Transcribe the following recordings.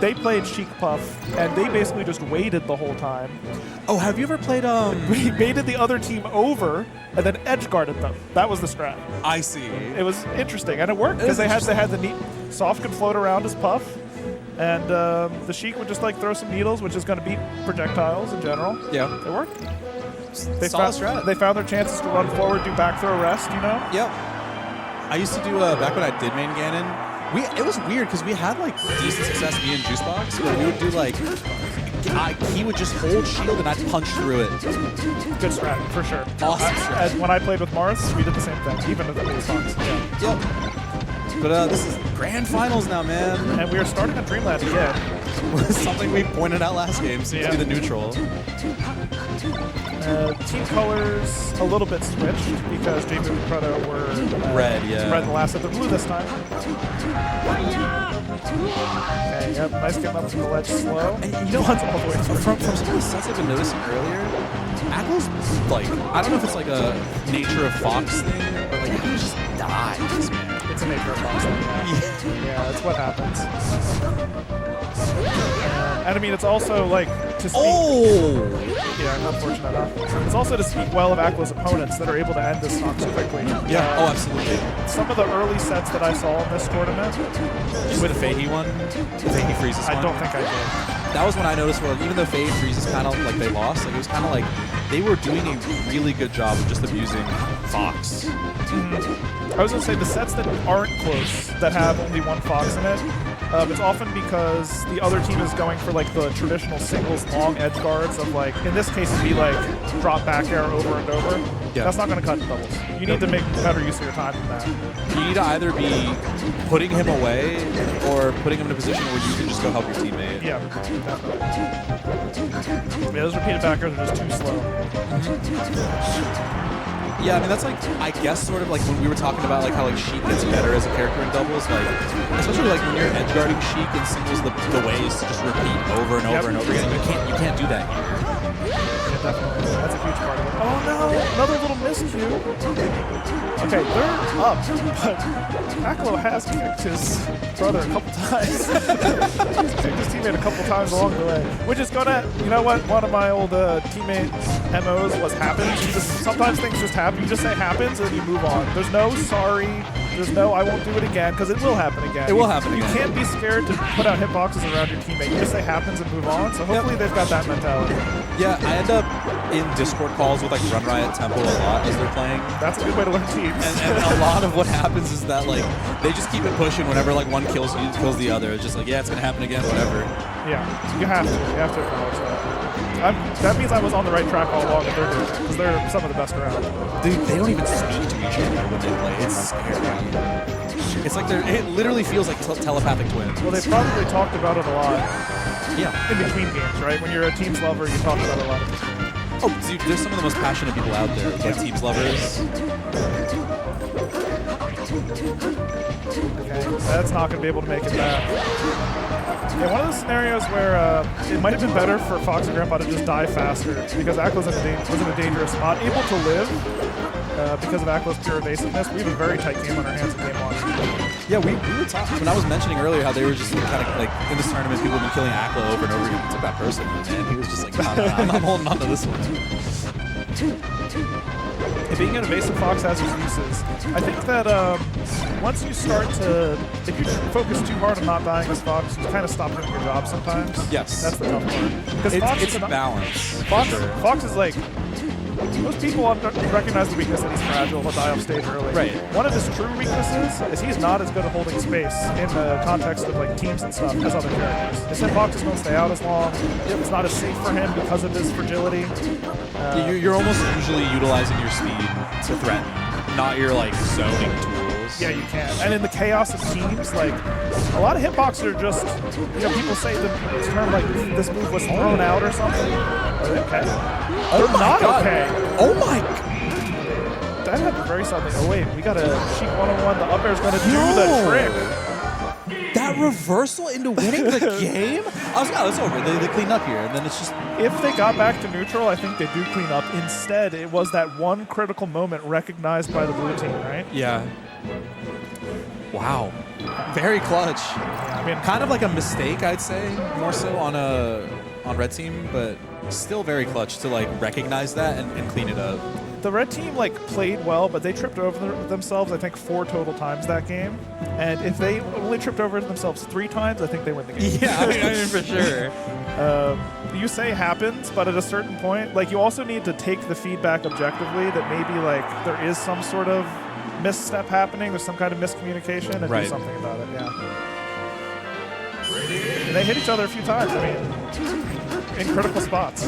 they played Sheik Puff, and they basically just waited the whole time. Oh, have you ever played We baited the other team over and then edge guarded them. That was the strat. I see. It was interesting, and it worked because they had the neat Soft could float around as Puff, and the Sheik would just like throw some needles, which is going to beat projectiles in general. Yeah. It worked. Solid strat. They found their chances to run forward, do back throw rest, you know? Yep. I used to do, back when I did main Ganon, it was weird because we had like decent success, me and Juicebox, where we would do like, he would just hold shield and I'd punch through it. Good strat, for sure. Awesome strat. When I played with Mars, we did the same thing, even with the Juicebox. Yeah. Yep. But this is grand finals now, man. And we are starting on Dreamland again. Something we pointed out last game seems to be the neutral. Team colors a little bit switched because Jmook and Krudo were red, yeah. Red in the last set. They're blue this time. Okay, yep, nice getting up from the ledge slow. And you know what's all the way through. From some of the sets I've been noticing earlier, Aklo's like, I don't know if it's like a nature of Fox thing, or like Aklo just dies, man. It's a nature of Fox thing. Yeah, that's what happens. And I mean, it's also like to speak. Oh! Yeah, unfortunate enough. It's also to speak well of Aklo's opponents that are able to end this stock so quickly. Yeah, oh, absolutely. Some of the early sets that I saw in this tournament. With the Fahey one? The Fahey freezes one? I don't think I did. That was when I noticed where, like, even though Fahey freezes kind of like they lost, like it was kind of like they were doing a really good job of just abusing Fox. I was going to say the sets that aren't close, that have only one Fox in it, it's often because the other team is going for like the traditional singles long edge guards of like, in this case it'd be like drop back air over and over. Yeah. That's not going to cut doubles. You need to make better use of your time than that. You need to either be putting him away or putting him in a position where you can just go help your teammate. Yeah, definitely. Yeah, those repeated back airs are just too slow. Yeah, I mean, that's like, I guess, sort of like when we were talking about like how like Sheik gets better as a character in doubles, like, especially like when you're edge guarding Sheik in singles, the ways to just repeat over and over and over again. You can't do that here. Yeah, definitely. That's a huge part of it. Oh no, another little miscue. Okay, they're up, but Aklo has kicked his brother a couple times. He's kicked his teammate a couple times along the way, which is gonna, you know what? One of my old teammate MOs was happens. Sometimes things just happen. You just say happens and then you move on. There's no sorry. There's no I won't do it again because it will happen again. It will happen again. You can't be scared to put out hitboxes around your teammate. You just say happens and move on. So hopefully they've got that mentality. Yeah, I end up in Discord calls with like Run Riot Temple a lot as they're playing. That's a good way to learn teams. And a lot of what happens is that like they just keep it pushing whenever like one kills the other. It's just like, yeah, it's gonna happen again, whatever. Yeah, you have to. You have to acknowledge that. That means I was on the right track all along if they're doing it, because they're some of the best around. Dude, they don't even speak to each other when they play. It's scary. It's like it literally feels like telepathic twins. Well, they've probably talked about it a lot. Yeah. In between games, right? When you're a Teams lover, you talk about it a lot. Oh, dude, there's some of the most passionate people out there, like Teams lovers. Okay, that's not going to be able to make it back. Yeah, one of those scenarios where it might have been better for Fox and Grandpa to just die faster because Aklo's was in a dangerous spot, able to live because of Aklo's pure evasiveness. We have a very tight game on our hands in game one. Yeah, we were talking, when I was mentioning earlier how they were just kind of like, in this tournament, people have been killing Aklo over and over again. He took that personally, man. He was just like, no, I'm holding on to this one. Being an evasive Fox has its uses. I think that once you start to, if you focus too hard on not dying as Fox, you kind of stop doing your job sometimes. Yes. That's the tough part. Because it's a balance. Fox is like, most people recognize the weakness that he's fragile, he'll die off stage early. Right. One of his true weaknesses is he's not as good at holding space in the context of like teams and stuff as other characters. His hitboxes don't stay out as long. It's not as safe for him because of his fragility. You're almost usually utilizing your speed to threaten, not your like zoning tools. Yeah, you can. And in the chaos of teams, like a lot of hitboxes are just, you know, people say the term like this move was thrown out or something. Are they okay? They're not okay. Oh my god. That happened very suddenly. Oh wait, we got a Sheik 101. The up air is going to do the trick. That reversal into winning the game? I was like, oh, it's over. They clean up here, and then it's just... If they got back to neutral, I think they do clean up. Instead, it was that one critical moment recognized by the blue team, right? Yeah. Wow. Very clutch. I mean, Kind of like a mistake, I'd say, more so on red team, but still very clutch to like recognize that and clean it up. the red team like played well, but they tripped over themselves, I think, 4 total times that game. And if they only tripped over themselves 3 times, I think they win the game. Yeah, I mean for sure. You say happens, but at a certain point, like, you also need to take the feedback objectively that maybe like there is some sort of misstep happening, there's some kind of miscommunication, and do something about it. Yeah. And they hit each other a few times. I mean, in critical spots.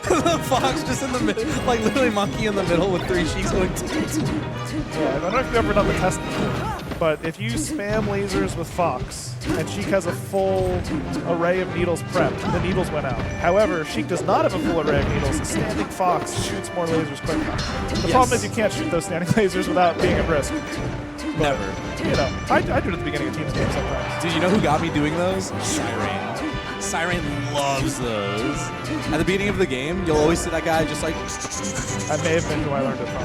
The Fox just in the middle, like literally monkey in the middle with 3 Sheiks going. Yeah, I don't know if you've ever done the test before, but if you spam lasers with Fox and Sheik has a full array of needles prepped, the needles went out. However, if Sheik does not have a full array of needles, the standing Fox shoots more lasers quicker. The problem is you can't shoot those standing lasers without being at risk. Never. You know, I do it at the beginning of teams games sometimes. Dude, you know who got me doing those? Siren. Siren loves those. At the beginning of the game, you'll always see that guy just like. I may have been who I learned it from.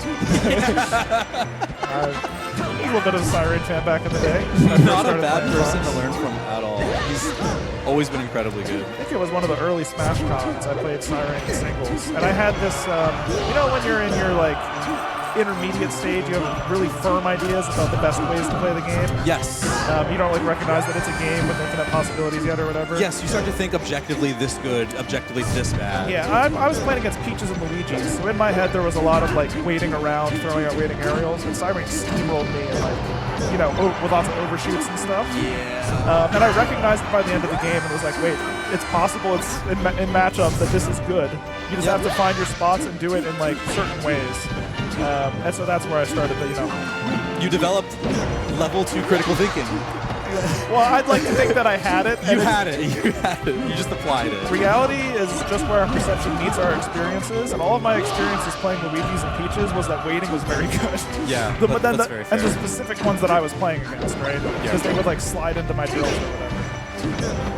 A little bit of a Siren fan back in the day. Not a bad person to learn from at all. He's always been incredibly good. I think it was one of the early Smash Cons. I played Siren in singles. And I had this, you know, when you're in your like intermediate stage, you have really firm ideas about the best ways to play the game. Yes. You don't like recognize that it's a game with infinite possibilities yet or whatever. Yes, you start to think objectively this good, objectively this bad. Yeah, I was playing against Peaches and Luigi's, so in my head there was a lot of like waiting around, throwing out waiting aerials, and Siren steamrolled me and like, you know, with lots of overshoots and stuff. Yeah. And I recognized it by the end of the game and was like, wait, it's possible it's in matchups that this is good. You just have to find your spots and do it in like certain ways. And so that's where I started the, you know. You developed level 2 critical thinking. Well, I'd like to think that I had it. You had it. You just applied it. Reality is just where our perception meets our experiences, and all of my experiences playing Luigi's and Peaches was that waiting was very good. Yeah, that's very fair. And the specific ones that I was playing against, right? Because they would like slide into my drills or whatever.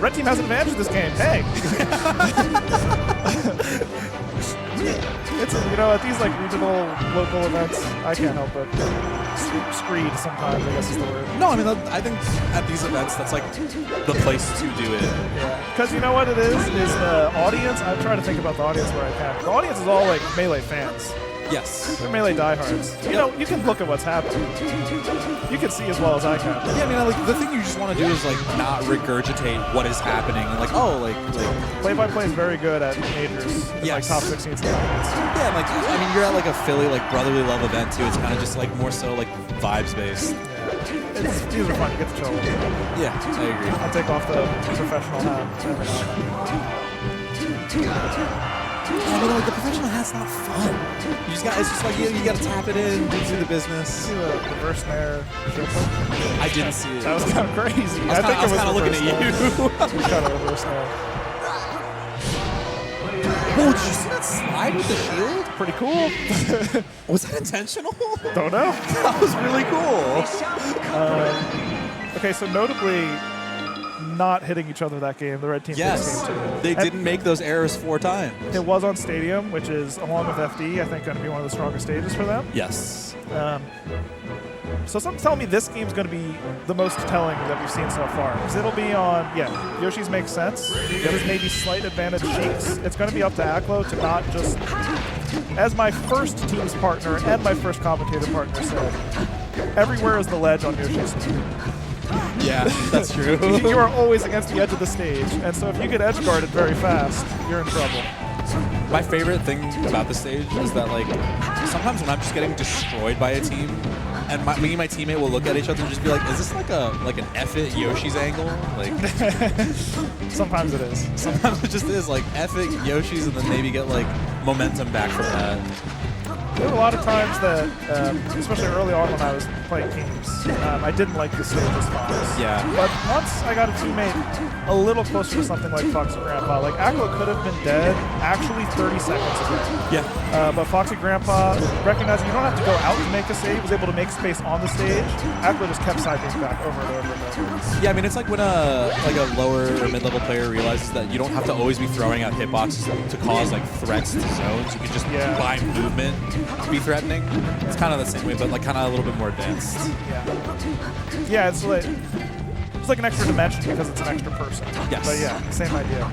Red team has an advantage in this game. Hey! It's, you know, at these like regional, local events, I can't help but screed sometimes, I guess is the word. No, I mean, I think at these events, that's like the place to do it. Yeah, because you know what it is the audience. I'm trying to think about the audience where I can. The audience is all like Melee fans. Yes. They're Melee diehards. You know, you can look at what's happening. You can see as well as I can. Yeah, I mean, like the thing you just want to do is like not regurgitate what is happening, and like, oh, like play-by-play is very good at majors, like top 16s. Yeah, like I mean, you're at like a Philly like brotherly love event too. It's kind of just like more so like vibes based. Yeah. These are fun. You get to chill. Yeah, I agree. I take off the professional hat. I mean, like the professional hat's not fun. You just got it's just like you got to tap it in, do the business. See the reverse snare. I didn't see it. That was kind of crazy. I think it was kind of looking at you. Kind of reverse snare. Oh, did you see that slide with the shield? Pretty cool. Was that intentional? Don't know. That was really cool. Okay, so notably, not hitting each other that game. The red team yes, this game too. They didn't make those errors 4 times. It was on Stadium, which is, along with FD, I think going to be one of the strongest stages for them. Yes. So something's telling me this game's going to be the most telling that we've seen so far. Because it'll be on, Yoshi's makes sense. There's maybe slight advantage Sheiks. It's going to be up to Aklo to not just, as my first team's partner and my first commentator partner said, everywhere is the ledge on Yoshi's team. Yeah, that's true. You are always against the edge of the stage, and so if you get edge guarded very fast, you're in trouble. My favorite thing about the stage is that, like, sometimes when I'm just getting destroyed by a team, and me and my teammate will look at each other and just be like, "Is this like an F it Yoshi's angle?" Like, sometimes it is. Sometimes it just is like F it Yoshi's, and then maybe get like momentum back from that. There were a lot of times that, especially early on when I was playing teams, I didn't like the stage as Fox. Yeah. But once I got a teammate a little closer to something like Foxy Grandpa, like Aklo could have been dead actually 30 seconds ago. Yeah. But Foxy Grandpa, recognizing you don't have to go out to make a save, was able to make space on the stage. Aklo just kept side being back over and over and over. Yeah, I mean, it's like when a lower or mid-level player realizes that you don't have to always be throwing out hitboxes to cause like threats to zones. You can just buy movement. to be threatening. It's kind of the same way, but like kind of a little bit more advanced. Yeah. Yeah, it's like an extra dimension because it's an extra person. Yes. But yeah, same idea.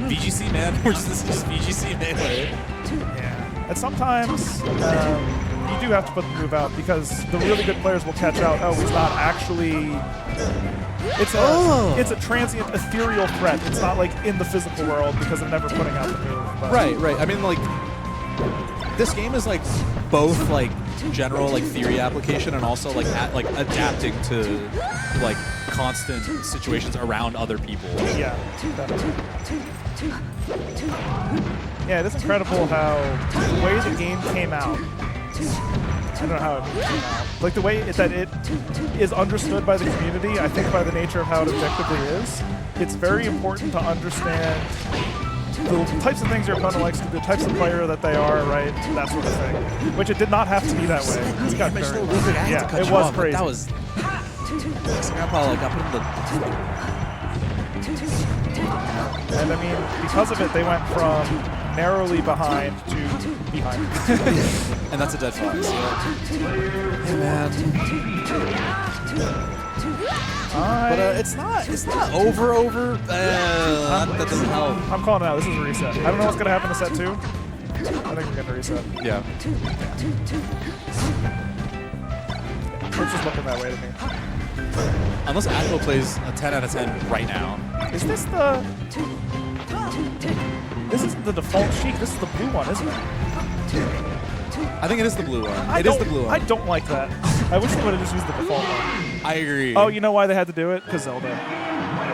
VGC, man. This is just VGC melee. Yeah. And sometimes you do have to put the move out because the really good players will catch out, oh, he's not actually... It's a transient, ethereal threat. It's not like in the physical world because they're never putting out the move. But. Right. I mean, like, this game is like both like general like theory application and also like adapting to like constant situations around other people. Yeah, definitely. Yeah, it's incredible how the way the game came out. I don't know how it came out. Like the way that it is understood by the community, I think by the nature of how it objectively is, it's very important to understand the types of things your opponent likes to do, the types of player that they are, right? That sort of thing. Which it did not have to be that way. It got very yeah, it was crazy. That was... Grandpa like got put in the... And I mean, because of it, they went from narrowly behind to behind. And that's a dead fox. Yeah, man. But it's not over. That doesn't help. I'm calling it out. This is a reset. I don't know what's gonna happen to set 2. I think we're getting a reset. Yeah. It's just looking that way to me. Unless Aklo plays a 10 out of 10 right now. Is this the... This isn't the default Sheik. This is the blue one, isn't it? I think it is the blue one. It is the blue one. I don't like that. I wish they would have just used the default one. I agree. Oh, you know why they had to do it? Because Zelda.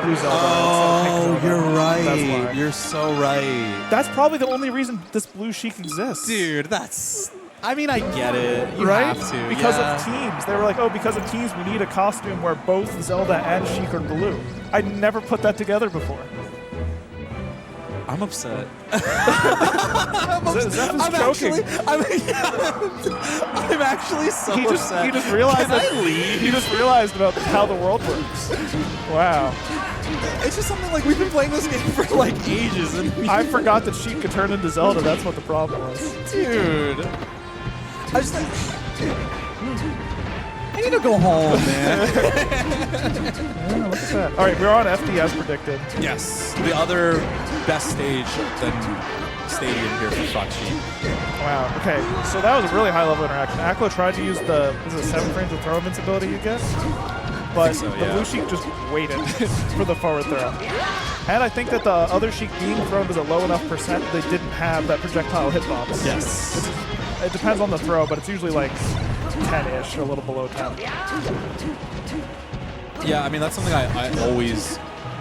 Blue Zelda. Oh, Zelda. you're right. That's why. You're so right. That's probably the only reason this blue Sheik exists. Dude, that's... I mean, I get it. You right? have to. Because of teams. They were like, oh, because of teams, we need a costume where both Zelda and Sheik are blue. I never put that together before. I'm upset. Zeph is choking. I'm actually so upset. He just realized Can I leave? He just realized about how the world works. Wow. It's just something like we've been playing this game for like ages, and I forgot that Sheik could turn into Zelda. That's what the problem was. Dude. I just like... I need to go home, man. Yeah, look at that. All right, we're on FD as predicted. Yes. The other best stage than Stadium here for Foxy. Wow. Okay, so that was a really high-level interaction. Aklo tried to use the 7 frames of throw invincibility you get, but so, the yeah. blue Sheik just waited for the forward throw. And I think that the other Sheik being thrown was a low enough percent they didn't have that projectile hitbox. Yes. It depends on the throw, but it's usually like 10-ish, or a little below 10. Yeah, I mean, that's something I always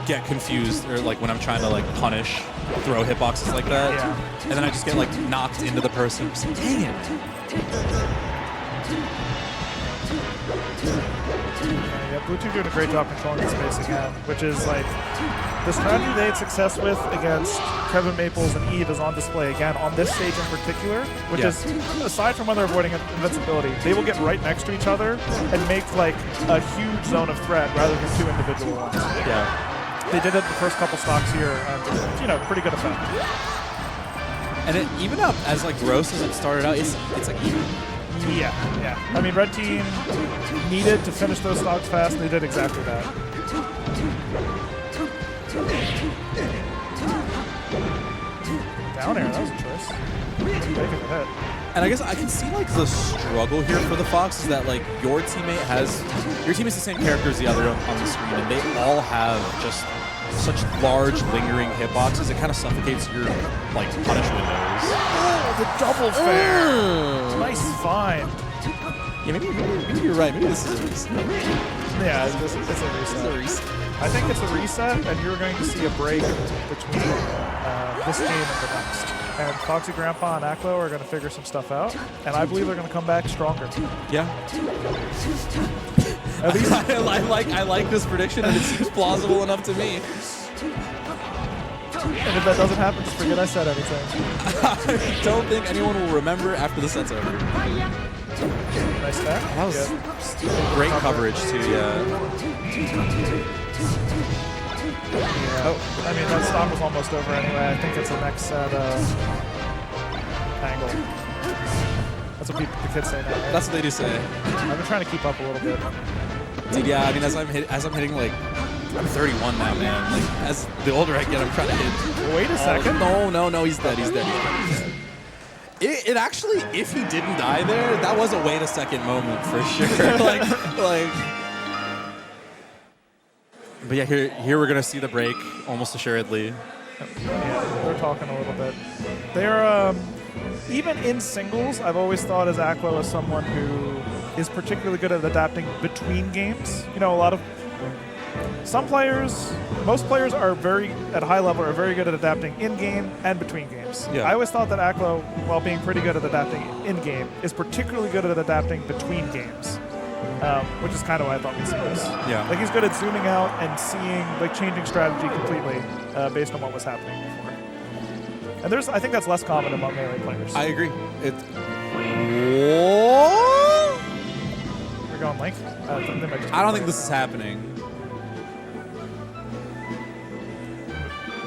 get confused, or like when I'm trying to like punish throw hitboxes like that. Yeah. And then I just get like knocked into the person. I'm just like, dang it. Yeah, Blue Team doing a great job controlling the space again, which is like the strategy they had success with against Kevin Maples and Eve is on display again on this stage in particular, which is, aside from when they're avoiding invincibility, they will get right next to each other and make like a huge zone of threat rather than 2 individual ones. Yeah. They did it the first couple stocks here, and you know, pretty good effect. And it, even up as like gross as it started out, it's like even. Yeah. I mean, red team needed to finish those stocks fast, and they did exactly that. Down air, that was a choice. Making a hit. And I guess I can see like the struggle here for the Fox is that like your teammate's the same character as the other on the screen, and they all have just such large lingering hitboxes. It kind of suffocates your like punish windows. Oh, the double fair. Nice find. Yeah, maybe you're right. Maybe this is a reset. Yeah, it's a reset. I think it's a reset, and you're going to see a break between this game and the next. And Foxy Grandpa and Aklo are going to figure some stuff out, and I believe they're going to come back stronger. Yeah. At least I like this prediction, and it seems plausible enough to me. And if that doesn't happen, just forget I said anything. I don't think anyone will remember after the set's over. Nice stack. That was great coverage too, yeah. Oh, I mean, that stock was almost over anyway. I think it's the next set angle. That's what the kids say now, right? That's what they do say. I've been trying to keep up a little bit. Dude, yeah, I mean, as I'm hitting, like, I'm 31 now, man. Like, as the older I get, I'm trying to hit. Wait a second. No, he's dead. He's dead. It actually, if he didn't die there, that was a wait a second moment for sure. like. But yeah, here we're gonna see the break almost assuredly. Yeah, they're talking a little bit. They're even in singles, I've always thought as Aklo as someone who is particularly good at adapting between games. You know, most players are at high level are very good at adapting in-game and between games. Yeah. I always thought that Aklo, while being pretty good at adapting in-game, is particularly good at adapting between games, which is kind of why I thought we'd see this. Yeah. Like he's good at zooming out and seeing, like changing strategy completely based on what was happening before. And I think that's less common among melee players. I agree. We're going link? I don't think this is happening.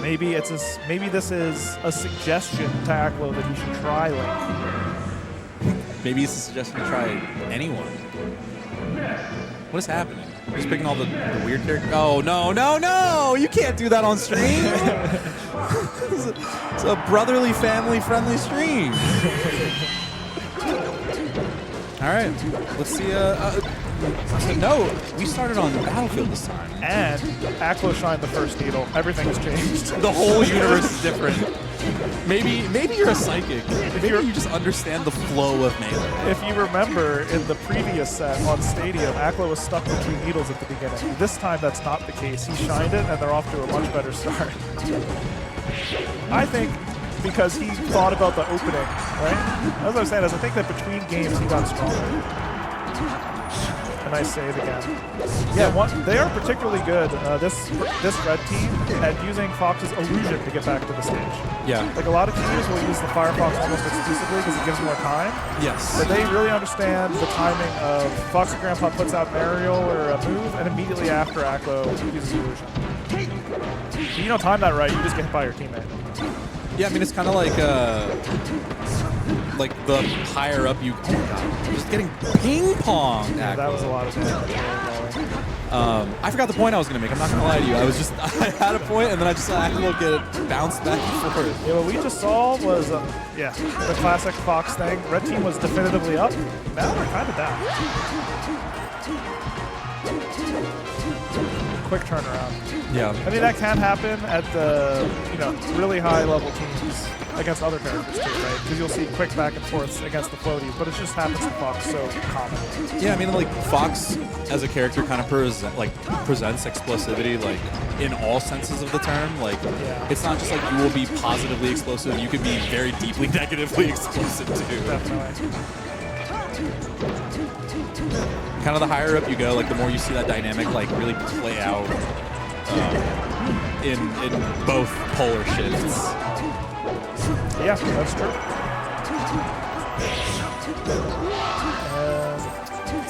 Maybe this is a suggestion to Aklo that he should try Link. Maybe it's a suggestion to try anyone. What is happening? He's picking all the weird characters. Oh, no. You can't do that on stream. It's a brotherly, family-friendly stream. All right. Let's see. No, we started on Battlefield this time. And Aklo shined the first needle. Everything has changed. The whole universe is different. Maybe you're a psychic. Maybe you just understand the flow of Melee. If you remember, in the previous set on Stadium, Aklo was stuck between needles at the beginning. This time, that's not the case. He shined it, and they're off to a much better start. I think because he thought about the opening, right? As I was saying, I think that between games, he got stronger. A nice save again. Yeah, they are particularly good, this red team, at using Fox's illusion to get back to the stage. Yeah. Like a lot of teams will use the Firefox almost exclusively because it gives more time. Yes. But they really understand the timing of Foxy Grandpa puts out an aerial or a move, and immediately after Aklo uses illusion. If you don't time that right, you just get hit by your teammate. Yeah, I mean, it's kind of like the higher up you go. Just getting ping-ponged. Yeah, that was a lot of damage. I forgot the point I was going to make. I'm not going to lie to you. I had a point, and then I just saw Aklo get it bounced back and forth. Yeah, what we just saw was, the classic Fox thing. Red team was definitively up. Now they're kind of down. Quick turnaround. Yeah. I mean, that can happen at the, really high-level teams against other characters too, right? Because you'll see quick back and forths against the floaties, but it just happens to Fox so commonly. Yeah, I mean, like, Fox as a character kind of presents explosivity, like, in all senses of the term. Like, It's not just like you will be positively explosive, you can be very deeply negatively explosive too. Definitely. Kind of the higher up you go, like, the more you see that dynamic, like, really play out in both polar shifts. Yeah, that's true.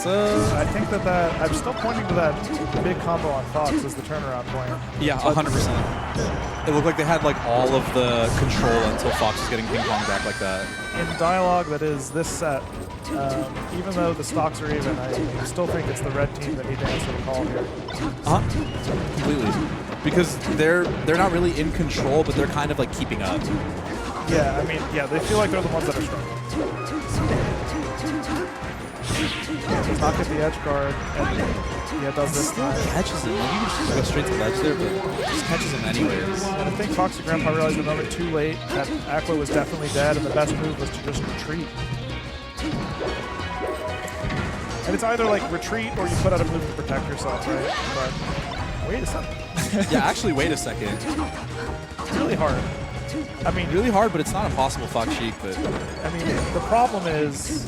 I think that I'm still pointing to that big combo on Fox as the turnaround point. Yeah, 100%. It looked like they had like all of the control until Fox was getting ping-pong back like that. In dialogue that is this set, even though the stocks are even, I still think it's the red team that need to answer the call here. Completely. Because they're not really in control, but they're kind of like keeping up. Yeah, I mean, they feel like they're the ones that are struggling. Does not get the edge guard, and does this time. Catches him. Like, you can just go straight to the edge there, but just catches him anyways. And I think Foxy Grandpa realized a moment too late that Aklo was definitely dead, and the best move was to just retreat. And it's either like retreat or you put out a move to protect yourself, right? But wait a second. Yeah, actually, wait a second. It's really hard. I mean, really hard, but it's not impossible, Fox Sheik. But I mean, the problem is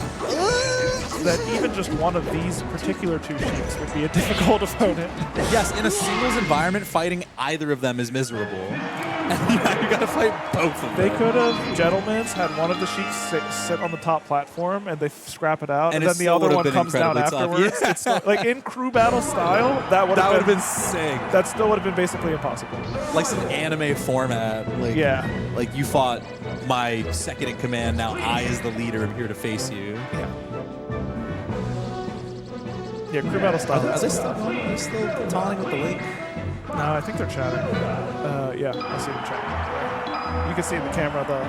that even just one of these particular two Sheiks would be a difficult opponent. Yes, in a singles environment, fighting either of them is miserable. And now you gotta fight both of them. They could have, Gentlemen's had one of the Sheiks sit on the top platform and they scrap it out, and then the other one comes down afterwards. Yeah. It's still, like in crew battle style, that would have been sick. That still would have been basically impossible. Like some anime format. Like, yeah. Like you fought my second in command, now I as the leader am here to face you. Yeah. Yeah, crew battle style. Are they still taunting with the link? No, I think they're chatting. Yeah, I see them chatting. You can see in the camera the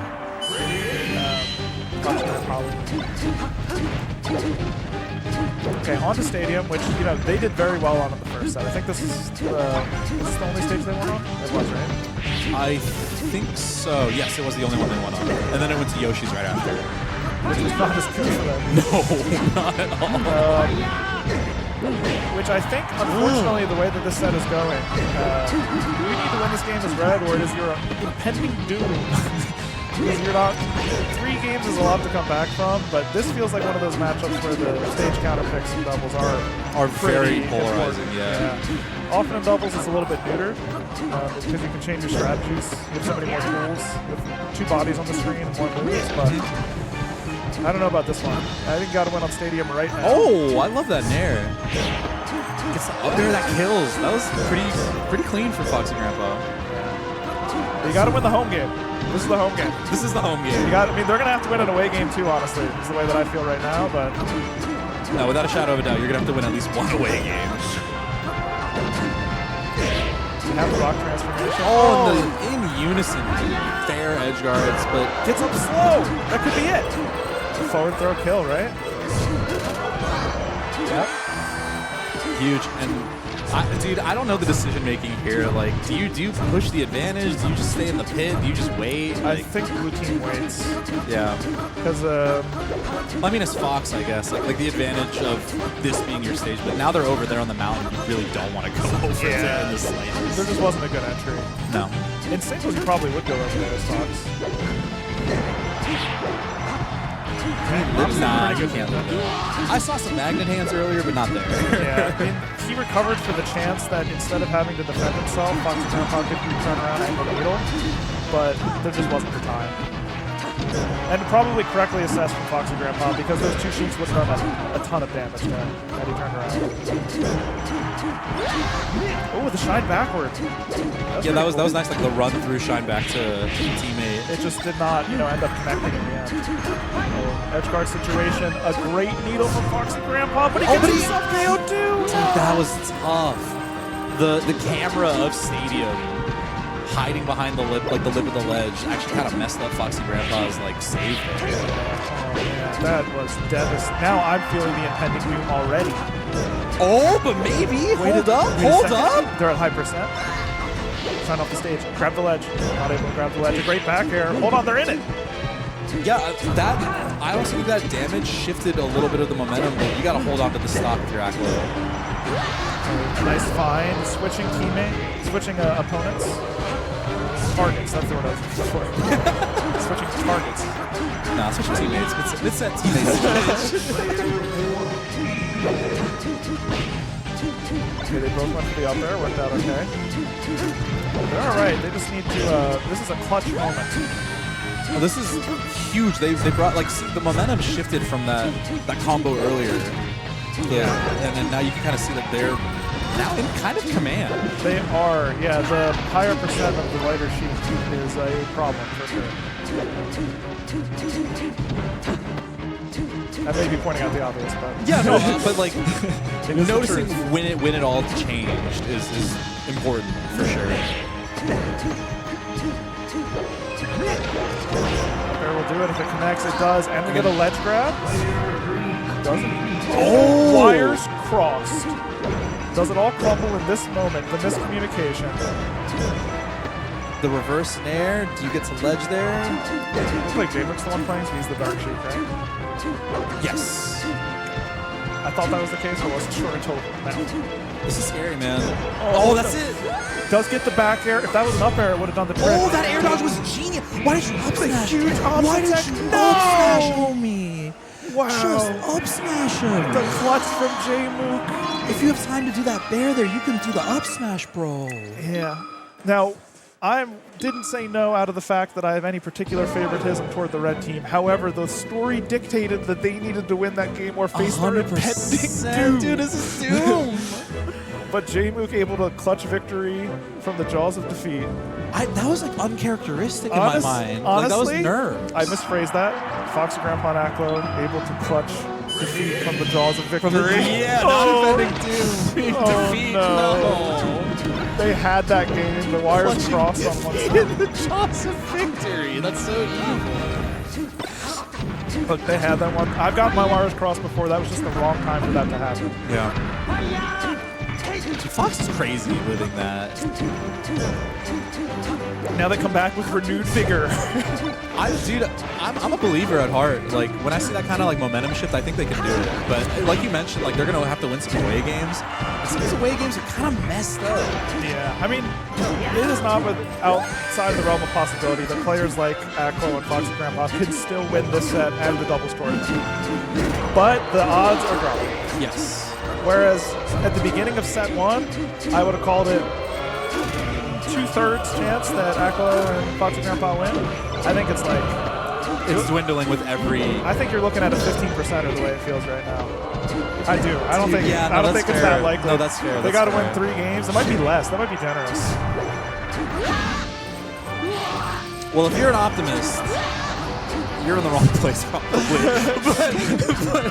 Okay, on to Stadium, which, you know, they did very well on in the first set. I think this is the only stage they went on? It was, right? I think so. Yes, it was the only one they went on. And then it went to Yoshi's right after. Which is not as good for them. No, not at all. Which I think, unfortunately, the way that this set is going, you need to win this game as red, or it is your impending doom. Because you're not. 3 games is a lot to come back from, but this feels like one of those matchups where the stage counter picks and doubles are very polarizing. Yeah. Often in doubles, it's a little bit neutered because you can change your strategies. You have so many more tools with 2 bodies on the screen and more moves, but. I don't know about this one. I think you got to win on Stadium right now. Oh, I love that nair. Gets up there, that kills. That was pretty clean for Foxy Grandpa. You got to win the home game. This is the home game. This is the home game. You got. I mean, they're gonna have to win an away game too. Honestly, is the way that I feel right now. But no, without a shadow of a doubt, you're gonna have to win at least 1 away game. You have the rock transformation. Oh, in unison, fair edge guards, but gets up slow. That could be it. Forward throw kill, right? Yep. Huge. And dude, I don't know the decision making here. Like, do you push the advantage? Do you just stay in the pit? Do you just wait? Like, I think blue team waits. Yeah. Because I mean, it's Fox, I guess. Like the advantage of this being your stage, but now they're over there on the mountain. You really don't want to go over there in the slightest. There just wasn't a good entry. No. In singles, you probably would go over there as Fox. Nah, you can't live there. I saw some magnet hands earlier, but not there. Yeah, I mean, he recovered for the chance that instead of having to defend himself, Foxy Grandpa could turn around and angle the needle, but there just wasn't the time. And probably correctly assessed from Foxy Grandpa because those 2 sheets would have done a ton of damage there had he turned around. Oh, the shine backward. Yeah, that was nice, like the run through shine back to teammate. It just did not, end up connecting in the end. Edge guard situation, a great needle from Foxy Grandpa, but he gets himself KO'd too. Dude, that was tough. The camera of Stadium hiding behind the lip of the ledge actually kind of messed up Foxy Grandpa's save there. Oh man, that was devastating. Now I'm feeling the impending doom already. Oh, but maybe. Hold up. They're at high percent. Sign off the stage. Grab the ledge. Not able to grab the ledge. A great back air. Hold on, they're in it. Yeah, I also think that damage shifted a little bit of the momentum, but you got to hold on to the stock with your Aklo. Nice find. Switching opponents. Targets, that's the word I was looking for. Switching targets. Nah, switching teammates. It's that teammates. Okay, they both went for the up air, worked out okay. They're alright, they just need to, this is a clutch moment. Well, this is huge. They brought, the momentum shifted from that combo earlier. Yeah. And then now you can kind of see that they're now in kind of command. They are, yeah. The higher percent of the lighter sheet is a problem for sure. I may be pointing out the obvious, but yeah, no, but noticing when it all changed is important for sure. Fair will do it if it connects. It does, and we get a ledge grab. Doesn't. Oh, wires crossed. Does it all crumble in this moment? The miscommunication. The reverse nair. Do you get some ledge there? Looks like Jmook's the one playing, so he's the dark sheik, right? Yes. I thought that was the case, but I wasn't sure until now. This is scary, man. Oh, that's it. Does get the back air. If that was an up air, it would have done the trick. Oh, that air dodge was genius. Why did you up smash? Huge up Why did you up smash, homie? Wow. Just up smash him. The clutch from Jmook. If you have time to do that bair there, you can do the up smash, bro. Yeah. Now, I didn't say no out of the fact that I have any particular favoritism toward the red team. However, the story dictated that they needed to win that game or face their impending doom. Dude, this is doom. But Jmook able to clutch victory from the jaws of defeat. That was like uncharacteristic in my mind. Honestly, like, that was nerves. I misphrased that. Foxy Grandpa and Aklo able to clutch defeat from the jaws of victory. Not defending doom. Defeat, no. They had that game. The wires crossed on one side. The jaws of victory. That's so evil. Look, they had that one. I've got my wires crossed before. That was just the wrong time for that to happen. Yeah. Fox is crazy living that. Now they come back with renewed vigor. I'm a believer at heart. Like, when I see that kind of like momentum shift, I think they can do it. But like you mentioned, like they're gonna have to win some away games. And some of these away games are kind of messed up. Yeah, I mean, it is not outside of the realm of possibility that players like Aklo and Foxy Grandpa can still win this set and the doubles tournament. But the odds are dropping. Yes. Whereas at the beginning of set 1, I would have called it 2/3 chance that Aklo and Foxy Grandpa win. I think it's like... It's dwindling with every... I think you're looking at a 15% the way it feels right now. I do. I don't think, yeah, I don't think it's that likely. No, that's fair. They got to win 3 games. It might be less. That might be generous. Well, if you're an optimist, you're in the wrong place probably. but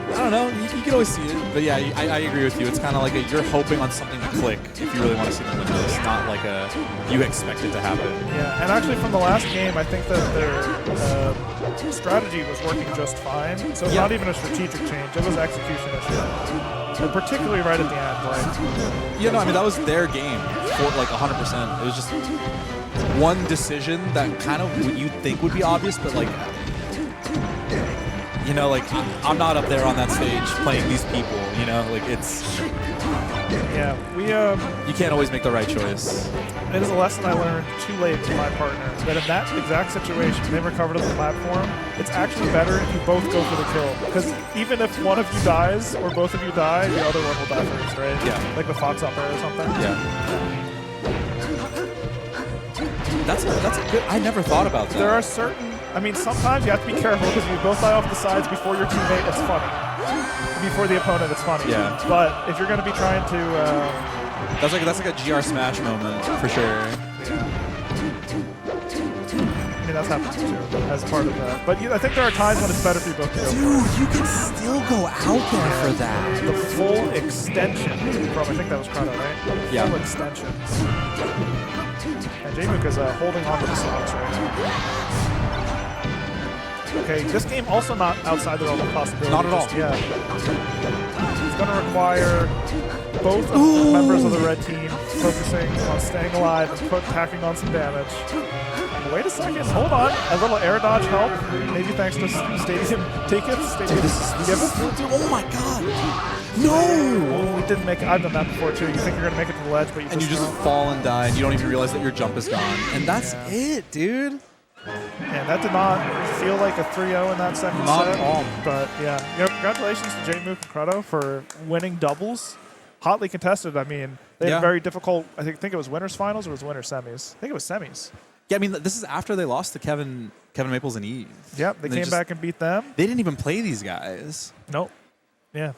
I don't know. You can always see it. But yeah, I agree with you. It's kind of like you're hoping on something to click if you really want to see them win this, not like you expect it to happen. Yeah, and actually from the last game, I think that their strategy was working just fine. So it's not even a strategic change. It was an execution issue. And particularly right at the end. Like, yeah, no, I mean, that was their game for like 100%. It was just one decision that kind of you'd think would be obvious, but like... You know, like, I'm not up there on that stage playing these people, you know? Like, it's... Yeah, you can't always make the right choice. It is a lesson I learned too late from my partner, that in that exact situation, they recovered on the platform, it's actually better if you both go for the kill. Because even if one of you dies, or both of you die, the other one will die first, right? Yeah. Like the Fox up air or something. Yeah. That's a good... I never thought about that. There are certain... I mean, sometimes you have to be careful because if you both die off the sides before your teammate, it's funny. Before the opponent, it's funny. Yeah. But if you're going to be trying to... That's like a GR Smash moment, for sure. Yeah. I mean, that's happened too, as part of that. But I think there are times when it's better for you both to go. Dude, you can still go out there for that. The full extension from, I think that was Krudo, right? Yeah. Full extension. And Jmook is holding on to the stocks right now. Okay, this game also not outside the realm of possibility. Not at all. Yeah. It's going to require both of the members of the red team focusing on staying alive and packing on some damage. Wait a second, hold on. A little air dodge help, maybe thanks to stadium tickets. Stadium Oh my god! No! We didn't make it. I've done that before too. You think you're going to make it to the ledge, but you just fall and die, and you don't even realize that your jump is gone. And that's it, dude. And that did not feel like a 3-0 in that second set. Not at all. But yeah, congratulations to Jmook and Krudo for winning doubles. Hotly contested. I mean, they had a very difficult, I think it was winners finals or was winners semis? I think it was semis. Yeah, I mean, this is after they lost to Kevin Maples and Eve. Yep, they came back and beat them. They didn't even play these guys. Nope. Yeah.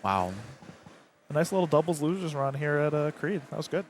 Wow. A nice little doubles losers run here at Creed. That was good.